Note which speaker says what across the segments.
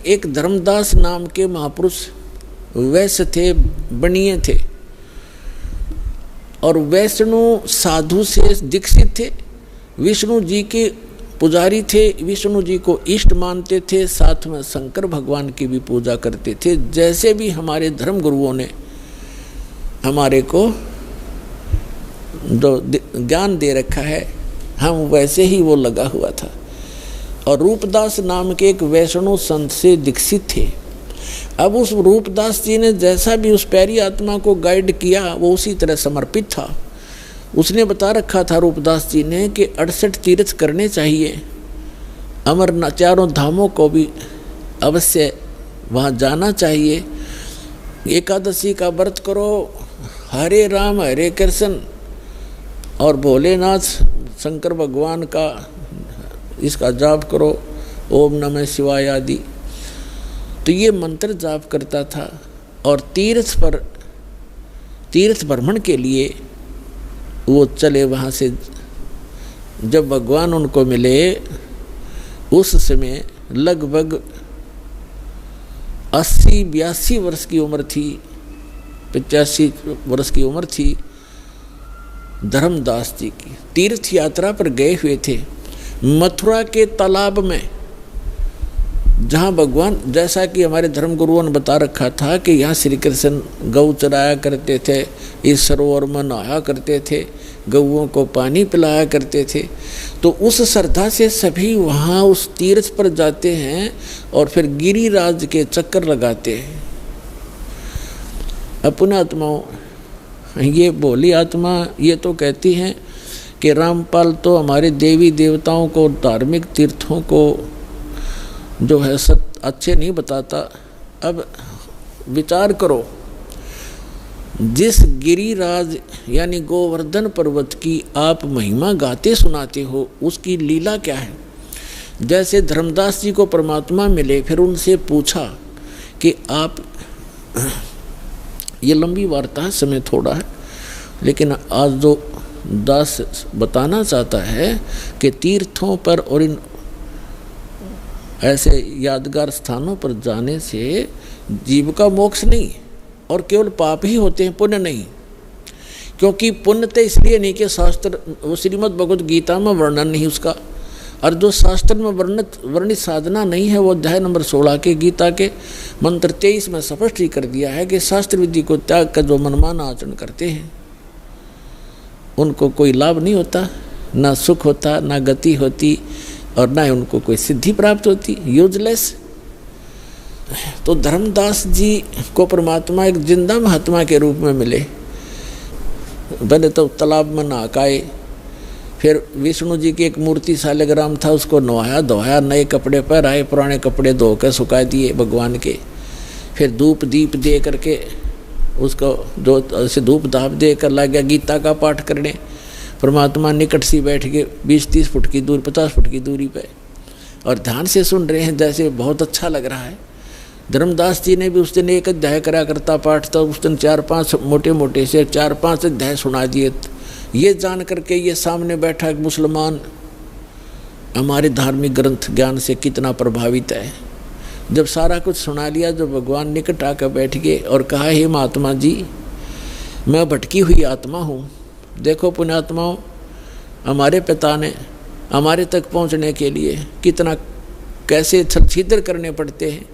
Speaker 1: एक धर्मदास नाम के महापुरुष वैश्य थे, बनिए थे, और वैष्णु साधु से दीक्षित थे, विष्णु जी के पुजारी थे, विष्णु जी को इष्ट मानते थे, साथ में शंकर भगवान की भी पूजा करते थे। जैसे भी हमारे धर्म गुरुओं ने हमारे को जो ज्ञान दे रखा है, हम वैसे ही वो लगा हुआ था। और रूपदास नाम के एक वैष्णव संत से दीक्षित थे। अब उस रूपदास जी ने जैसा भी उस प्यारी आत्मा को गाइड किया, वो उसी तरह समर्पित था। उसने बता रखा था रूपदास जी ने कि 68 तीर्थ करने चाहिए, अमरनाथ चारों धामों को भी अवश्य वहाँ जाना चाहिए, एकादशी का व्रत करो, हरे राम हरे कृष्ण और भोलेनाथ शंकर भगवान का इसका जाप करो, ओम नमः शिवाय आदि। तो ये मंत्र जाप करता था। और तीर्थ भ्रमण के लिए वो चले वहाँ से। जब भगवान उनको मिले उस समय लगभग 80-82 वर्ष की उम्र थी, 85 वर्ष की उम्र थी धर्मदास जी की। तीर्थ यात्रा पर गए हुए थे मथुरा के तालाब में, जहाँ भगवान, जैसा कि हमारे धर्म गुरुओं ने बता रखा था कि यहाँ श्री कृष्ण गौ चराया करते थे, इस सरोवर में नहाया करते थे, गौओं को पानी पिलाया करते थे। तो उस श्रद्धा से सभी वहाँ उस तीर्थ पर जाते हैं और फिर गिरिराज के चक्कर लगाते हैं। अपने आत्माओं, ये भोली आत्मा ये तो कहती हैं कि रामपाल तो हमारे देवी देवताओं को, धार्मिक तीर्थों को जो है सब अच्छे नहीं बताता। अब विचार करो, जिस गिरिराज यानी गोवर्धन पर्वत की आप महिमा गाते सुनाते हो, उसकी लीला क्या है। जैसे धर्मदास जी को परमात्मा मिले, फिर उनसे पूछा कि आप, ये लंबी वार्ता है, समय थोड़ा है, लेकिन आज जो दास बताना चाहता है कि तीर्थों पर और इन ऐसे यादगार स्थानों पर जाने से जीव का मोक्ष नहीं और केवल पाप ही होते हैं, पुण्य नहीं। क्योंकि पुण्य तो इसलिए नहीं कि शास्त्र, वो श्रीमद् भगवद गीता में वर्णन नहीं उसका, और जो शास्त्र में वर्णित साधना नहीं है, वो अध्याय नंबर 16 के गीता के मंत्र 23 में स्पष्ट ही कर दिया है कि शास्त्र विधि को त्याग कर जो मनमाना आचरण करते हैं उनको कोई लाभ नहीं होता, ना सुख होता, ना गति होती, और ना ही उनको कोई सिद्धि प्राप्त होती, यूजलेस। तो धर्मदास जी को परमात्मा एक जिंदा महात्मा के रूप में मिले। पहले तो तालाब में नहाए, फिर विष्णु जी की एक मूर्ति शालिग्राम था, उसको नहाया धोया, नए कपड़े पहनाए, पुराने कपड़े धो कर सुखा दिए भगवान के। फिर धूप दीप दे करके उसको जो ऐसे धूप धाप दे कर लग गया गीता का पाठ करने। परमात्मा निकट से बैठ के 20-30 फुट की दूर, 50 फुट की दूरी पे, और ध्यान से सुन रहे हैं, जैसे बहुत अच्छा लग रहा है। धर्मदास जी ने भी उस दिन एक अध्याय करा करता पाठ था, उस दिन 4-5 मोटे से 4-5 अध्याय सुना दिए। ये जान करके ये सामने बैठा एक मुसलमान हमारे धार्मिक ग्रंथ ज्ञान से कितना प्रभावित है। जब सारा कुछ सुना लिया, जब भगवान निकट आकर बैठ गए और कहा, हे महात्मा जी, मैं भटकी हुई आत्मा हूँ। देखो पुण्यात्माओं, हमारे पिता ने हमारे तक पहुँचने के लिए कितना कैसे छल छिद्र करने पड़ते हैं,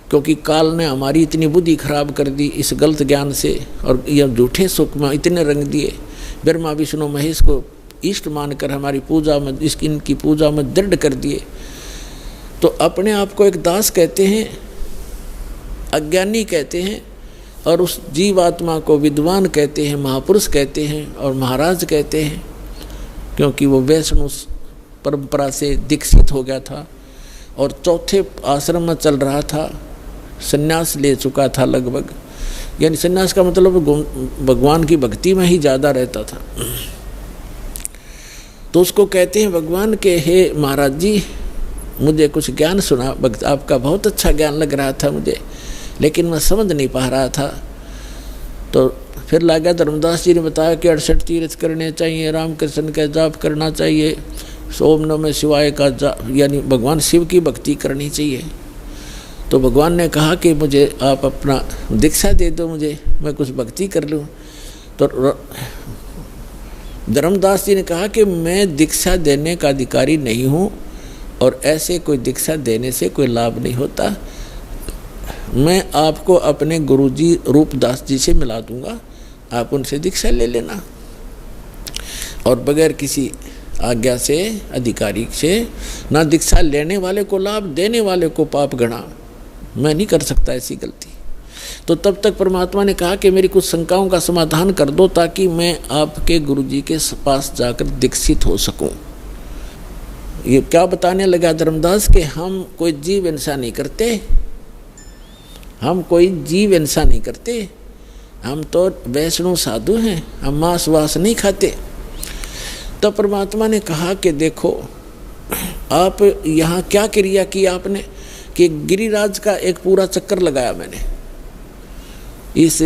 Speaker 1: क्योंकि काल ने हमारी इतनी बुद्धि खराब कर दी इस गलत ज्ञान से, और यह झूठे सुख में इतने रंग दिए। ब्रह्मा विष्णु महेश को इष्ट मानकर हमारी पूजा में, इनकी पूजा में दृढ़ कर दिए। तो अपने आप को एक दास कहते हैं, अज्ञानी कहते हैं, और उस जीवात्मा को विद्वान कहते हैं, महापुरुष कहते हैं और महाराज कहते हैं, क्योंकि वो वैष्णव परंपरा से दीक्षित हो गया था और चौथे आश्रम में चल रहा था, संन्यास ले चुका था लगभग, यानी संन्यास का मतलब भगवान की भक्ति में ही ज़्यादा रहता था। तो उसको कहते हैं भगवान के, हे महाराज जी, मुझे कुछ ज्ञान सुना, आपका बहुत अच्छा ज्ञान लग रहा था मुझे, लेकिन मैं समझ नहीं पा रहा था। तो फिर लगा धर्मदास जी ने बताया कि 68 तीर्थ करने चाहिए, रामकृष्ण का जाप करना चाहिए, ओम नमः शिवाय का जाप, यानी भगवान शिव की भक्ति करनी चाहिए। तो भगवान ने कहा कि मुझे आप अपना दीक्षा दे दो, मुझे मैं कुछ भक्ति कर लूँ। तो धर्मदास जी ने कहा कि मैं दीक्षा देने का अधिकारी नहीं हूँ और ऐसे कोई दीक्षा देने से कोई लाभ नहीं होता। मैं आपको अपने गुरुजी रूपदास जी से मिला दूंगा, आप उनसे दीक्षा ले लेना। और बगैर किसी आज्ञा से, अधिकारी से, ना दीक्षा लेने वाले को लाभ, देने वाले को पाप गणा। मैं नहीं कर सकता ऐसी गलती। तो तब तक परमात्मा ने कहा कि मेरी कुछ शंकाओं का समाधान कर दो ताकि मैं आपके गुरुजी के पास जाकर दीक्षित हो सकूं। ये क्या बताने लगा धर्मदास कि हम कोई जीव हिंसा नहीं करते, हम कोई जीव हिंसा नहीं करते, हम तो वैष्णव साधु हैं, हम मांस वास नहीं खाते। तब परमात्मा ने कहा कि देखो आप यहाँ क्या क्रिया की आपने, कि गिरिराज का एक पूरा चक्कर लगाया मैंने, इस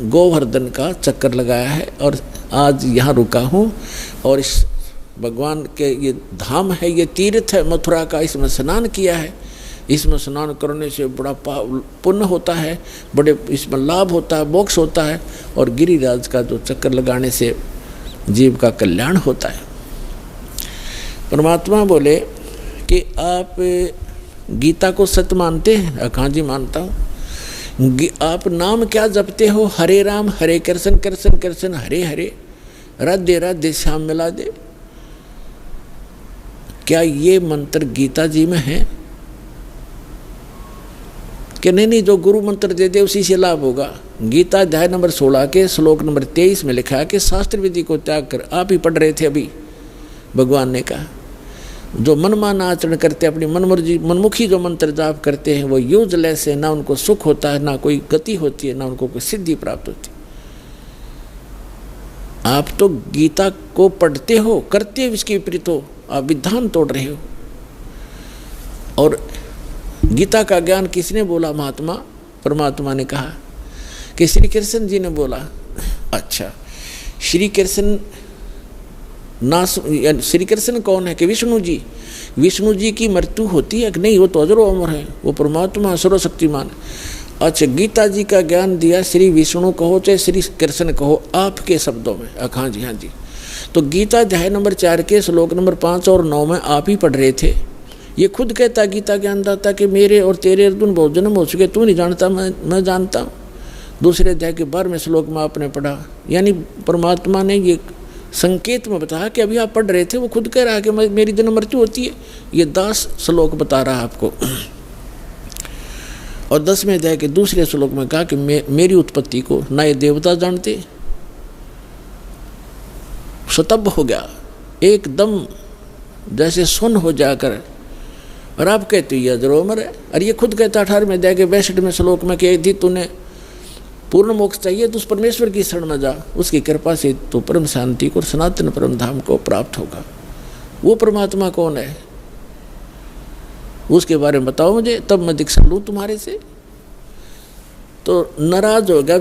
Speaker 1: गोवर्धन का चक्कर लगाया है और आज यहाँ रुका हूँ। और इस भगवान के ये धाम है, ये तीर्थ है मथुरा का, इसमें स्नान किया है। इसमें स्नान करने से बड़ा पुण्य होता है, बड़े इसमें लाभ होता है, मोक्ष होता है। और गिरिराज का जो चक्कर लगाने से जीव का कल्याण होता है। परमात्मा बोले कि आप गीता को सत्य मानते हैं? हाँ जी मानता हूँ। आप नाम क्या जपते हो? हरे राम हरे कृष्ण कृष्ण कृष्ण हरे हरे, राधे राधे श्याम मिला दे। क्या ये मंत्र गीता जी में है? कि नहीं, जो गुरु मंत्र दे दे उसी से लाभ होगा। गीता अध्याय नंबर 16 के श्लोक नंबर 23 में लिखा है कि शास्त्र विधि को त्याग कर, आप ही पढ़ रहे थे अभी, भगवान ने कहा जो मनमाना आचरण करते, अपनी मनमुखी जो मंत्र जाप करते हैं वो यूजलेस है, ना उनको सुख होता है, ना कोई गति होती है, ना उनको कोई सिद्धि प्राप्त होती। आप तो गीता को पढ़ते हो, करते हो इसके विपरीत हो, आप विधान तोड़ रहे हो। और गीता का ज्ञान किसने बोला? महात्मा परमात्मा ने कहा कि श्री कृष्ण जी ने बोला। अच्छा, श्री कृष्ण श्री कृष्ण कौन है? कि विष्णु जी। विष्णु जी की मृत्यु होती है कि नहीं? वो तो अजरो अमर है, वो परमात्मा सर्वशक्तिमान। अच्छा, गीता जी का ज्ञान दिया, श्री विष्णु कहो चाहे श्री कृष्ण कहो, आपके शब्दों में। हाँ जी, हाँ जी। तो गीता अध्याय नंबर 4 के श्लोक नंबर 5 और 9 में आप ही पढ़ रहे थे। ये खुद कहता गीता ज्ञानदाता कि मेरे और तेरे अर्जुन बहुत जन्म हो चुके, तू नहीं जानता, मैं जानता हूँ। दूसरे अध्याय के 12वें श्लोक में आपने पढ़ा। यानी परमात्मा ने ये संकेत में बताया कि अभी आप पढ़ रहे थे, वो खुद कह रहा है कि मेरी जन्म मृत्यु होती है। ये 10 श्लोक बता रहा है आपको। और 10वें अध्याय के दूसरे श्लोक में कहा कि मेरी उत्पत्ति को ना ये देवता जानते। स्तब्ध हो गया एकदम, जैसे सुन हो जाकर। और आप कहते हो ये अजरोमर है। और ये खुद कहता 18वें अध्याय के 62वें श्लोक में कि यदि तूने पूर्ण मोक्ष चाहिए तो उस परमेश्वर की शरण में जा, उसकी कृपा से तो परम शांति को, सनातन परम धाम को प्राप्त होगा। वो परमात्मा कौन है उसके बारे में बताओ मुझे, तब मैं दीक्षा लूँ तुम्हारे से। तो नाराज हो गया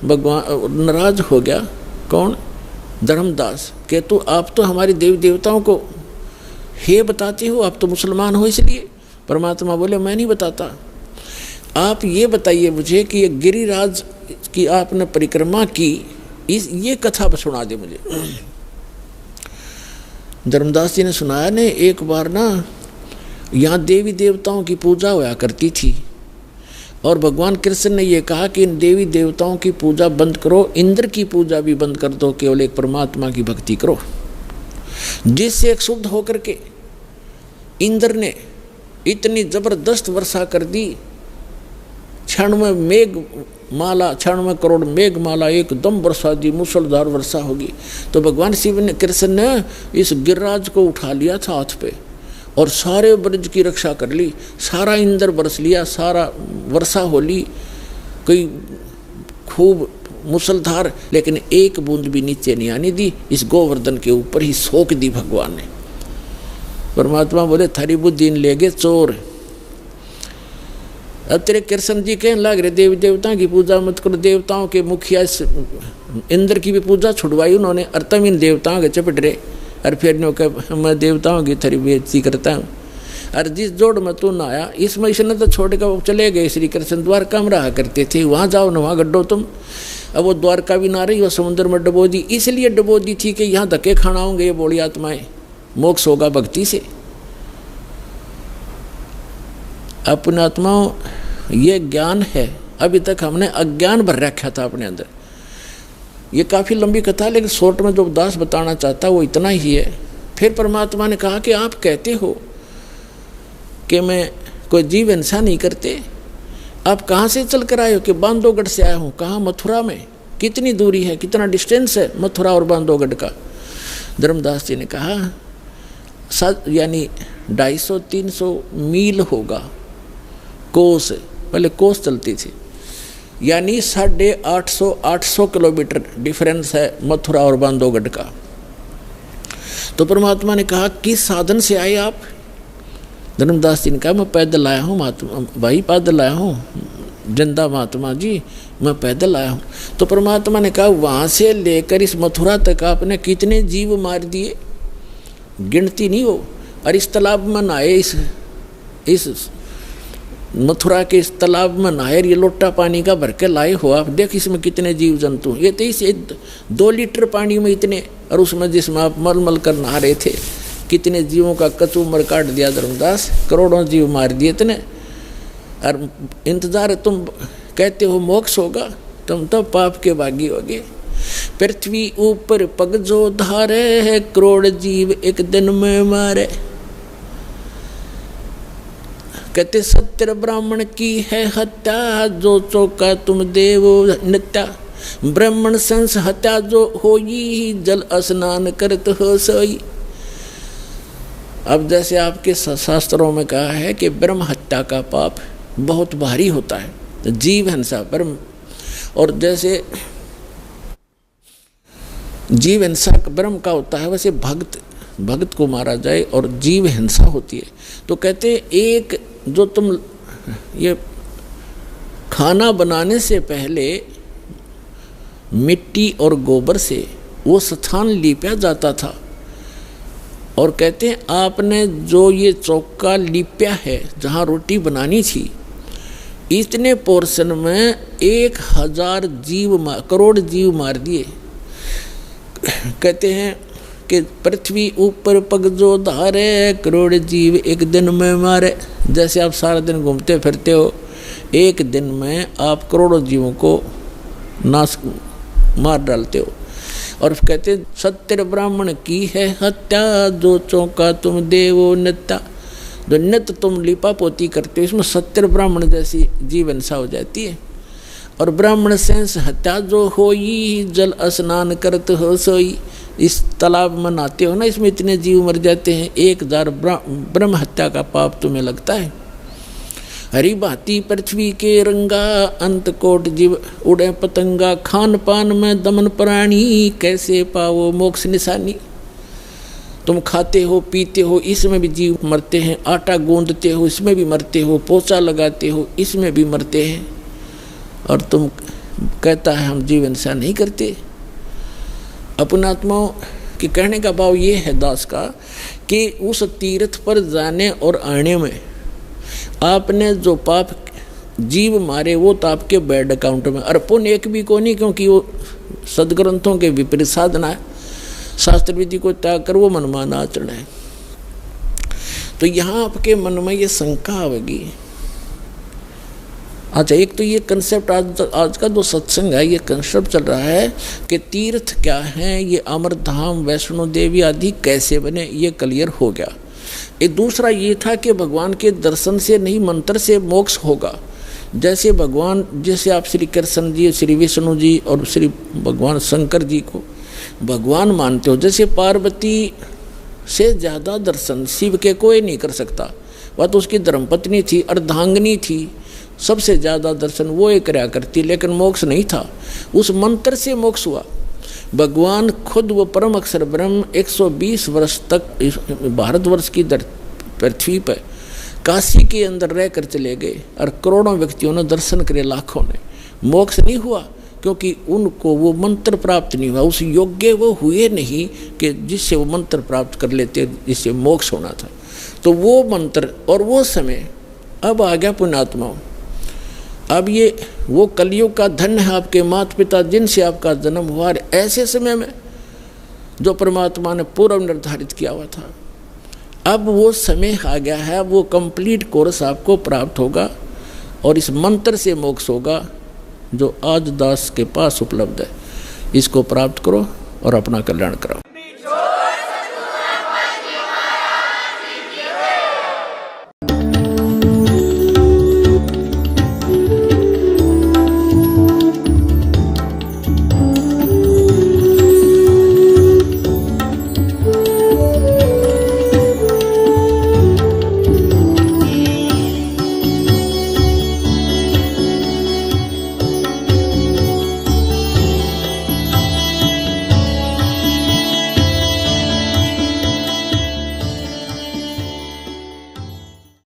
Speaker 1: भगवान, नाराज हो गया कौन? धर्मदास। कि तू आप तो हमारे देवी देवताओं को हे बताते हो, आप तो मुसलमान हो इसलिए। परमात्मा बोले मैं नहीं बताता, आप ये बताइए मुझे कि ये गिरिराज की आपने परिक्रमा की, ये कथा सुना दे मुझे। धर्मदास जी ने सुनाया ने, एक बार ना यहाँ देवी देवताओं की पूजा हुआ करती थी और भगवान कृष्ण ने ये कहा कि इन देवी देवताओं की पूजा बंद करो, इंद्र की पूजा भी बंद कर दो, केवल एक परमात्मा की भक्ति करो। जिससे एक शुद्ध होकर के इंद्र ने इतनी जबरदस्त वर्षा कर दी, 96 मेघ माला, 96 करोड़ मेघ माला एकदम वर्षा दी, मूसलधार वर्षा होगी। तो भगवान शिव ने, कृष्ण ने इस गिरिराज को उठा लिया था हाथ पे और सारे ब्रज की रक्षा कर ली, सारा इंद्र बरस लिया, सारा वर्षा हो ली, कोई खूब मुसलधार, लेकिन एक बूंद भी नीचे नहीं आने दी। इस गोवर्धन के ऊपर ही सोख दी भगवान ने। परमात्मा बोले थारी बुद्धि ले गए चोर। अब तेरे कृष्ण जी कहने लग रहे देवी देवताओं की पूजा मत करो, देवताओं के मुखिया इंद्र की भी पूजा छुड़वाई उन्होंने, और तब इन देवताओं के चपट रहे। और फिर मैं देवताओं की थारी बेइज्जती करता हूँ। और जिस जोड़ में तू नहाया इसमें इसने तो छोड़ कर चले गए। श्री कृष्ण द्वारका में रहा करते थे, वहाँ जाओ न वहाँ गड्ढो तुम। अब वो द्वारका भी ना रही, वो समुद्र में डबो दी, इसलिए डबो दी थी कि यहाँ धक्के खाना होंगे ये बोली आत्माएं, मोक्ष होगा भक्ति से। अपने आत्माओं ये ज्ञान है, अभी तक हमने अज्ञान भर रखा था अपने अंदर। ये काफ़ी लंबी कथा है, लेकिन शॉर्ट में जो दास बताना चाहता वो इतना ही है। फिर परमात्मा ने कहा कि आप कहते हो कि मैं कोई जीव हिंसा नहीं करते, आप कहाँ से चल कर आए हो? कि बांधवगढ़ से आया हूँ। कहाँ? मथुरा में। कितनी दूरी है, कितना डिस्टेंस है मथुरा और बांधवगढ़ का? धर्मदास जी ने कहा यानी 250-300 मील होगा। कोस, पहले कोस चलती थी, यानी 850 किलोमीटर डिफरेंस है मथुरा और बांधवगढ़ का। तो परमात्मा ने कहा किस साधन से आए आप? धर्मदास जी ने कहा मैं पैदल आया हूँ महात्मा भाई, पैदल आया हूँ जिंदा महात्मा जी, मैं पैदल आया हूँ। तो परमात्मा ने कहा वहाँ से लेकर इस मथुरा तक आपने कितने जीव मार दिए, गिनती नहीं हो। और इस तालाब में नहाए, इस मथुरा के इस तालाब में नहाए, ये लोटा पानी का भर के लाए हो आप, देख इसमें कितने जीव जंतु। ये तो इस 2 लीटर पानी में इतने, और उसमें जिसमें आप मल कर नहा रहे थे, कितने जीवों का कचूमर काट दिया धर्मदास, करोड़ों जीव मार दिए इतने। और इंतजार तुम कहते हो मोक्ष होगा, तुम तो पाप के भागी होगे। पृथ्वी ऊपर पग जो धारे है, करोड़ जीव एक दिन में मारे। कहते सत्य ब्राह्मण की है हत्या, जो चौका तुम देवो नित्या। ब्राह्मण संस हत्या जो होई, जल स्नान करत हो सोई। अब जैसे आपके शास्त्रों में कहा है कि ब्रह्म हत्या का पाप बहुत भारी होता है, तो जीव हिंसा ब्रह्म, और जैसे जीव हिंसा ब्रह्म का होता है, वैसे भक्त को मारा जाए और जीव हिंसा होती है। तो कहते एक जो तुम ये खाना बनाने से पहले मिट्टी और गोबर से वो स्थान लीपा जाता था, और कहते हैं आपने जो ये चौका लीपा है जहाँ रोटी बनानी थी, इतने पोर्शन में 1000 जीव करोड़ जीव मार दिए। कहते हैं कि पृथ्वी ऊपर पग जो धारे, करोड़ जीव एक दिन में मारे। जैसे आप सारा दिन घूमते फिरते हो, एक दिन में आप करोड़ों जीवों को नाश मार डालते हो। और कहते सत्य ब्राह्मण की है हत्या, जो चौका तुम देवो नित्या। जो नित्य तुम लिपा पोती करते हो, इसमें सत्य ब्राह्मण जैसी जीव हिंसा हो जाती है। और ब्राह्मण सेंस हत्या जो होई, जल स्नान करते हो सोई। इस तालाब में नहाते हो ना, इसमें इतने जीव मर जाते हैं, 1000 ब्रह्म हत्या का पाप तुम्हें लगता है। हरी भांति पृथ्वी के रंगा, अंत कोट जीव उड़े पतंगा। खान पान में दमन प्राणी, कैसे पाओ मोक्ष निशानी। तुम खाते हो पीते हो, इसमें भी जीव मरते हैं। आटा गूंदते हो, इसमें भी मरते हो। पोछा लगाते हो, इसमें भी मरते हैं। और तुम कहता है हम जीव हिंसा नहीं करते। अपना आत्माओं के कहने का भाव ये है दास का कि उस तीर्थ पर जाने और आने में आपने जो पाप जीव मारे वो तो आपके बैड अकाउंट में, और पुण्य एक भी को नहीं, क्योंकि वो सदग्रंथों के विपरीत साधना है। शास्त्र विधि को त्याग कर वो मनमाना आचरण है। तो यहाँ आपके मन में ये शंका आवेगी। अच्छा, एक तो ये कंसेप्ट आज का जो सत्संग है, ये कंसेप्ट चल रहा है कि तीर्थ क्या है, ये अमरधाम वैष्णो देवी आदि कैसे बने, ये क्लियर हो गया। एक दूसरा ये था कि भगवान के दर्शन से नहीं मंत्र से मोक्ष होगा। जैसे भगवान, जैसे आप श्री कृष्ण जी, श्री विष्णु जी और श्री भगवान शंकर जी को भगवान मानते हो, जैसे पार्वती से ज़्यादा दर्शन शिव के कोई नहीं कर सकता। वह तो उसकी धर्मपत्नी थी, अर्धांगिनी थी, सबसे ज़्यादा दर्शन वो एक कराया करती, लेकिन मोक्ष नहीं था। उस मंत्र से मोक्ष हुआ। भगवान खुद वो परम अक्षर ब्रह्म 120 वर्ष तक भारतवर्ष की पृथ्वी पर काशी के अंदर रह कर चले गए, और करोड़ों व्यक्तियों ने दर्शन करे, लाखों ने। मोक्ष नहीं हुआ क्योंकि उनको वो मंत्र प्राप्त नहीं हुआ, उस योग्य वो हुए नहीं कि जिससे वो मंत्र प्राप्त कर लेते, जिससे मोक्ष होना था। तो वो मंत्र और वो समय अब आ गया पुण्यात्माओं। अब ये वो कलयुग का धन्य है आपके माता पिता जिनसे आपका जन्म हुआ, ऐसे समय में जो परमात्मा ने पूर्व निर्धारित किया हुआ था। अब वो समय आ गया है, वो कंप्लीट कोर्स आपको प्राप्त होगा और इस मंत्र से मोक्ष होगा जो आज दास के पास उपलब्ध है। इसको प्राप्त करो और अपना कल्याण कराओ।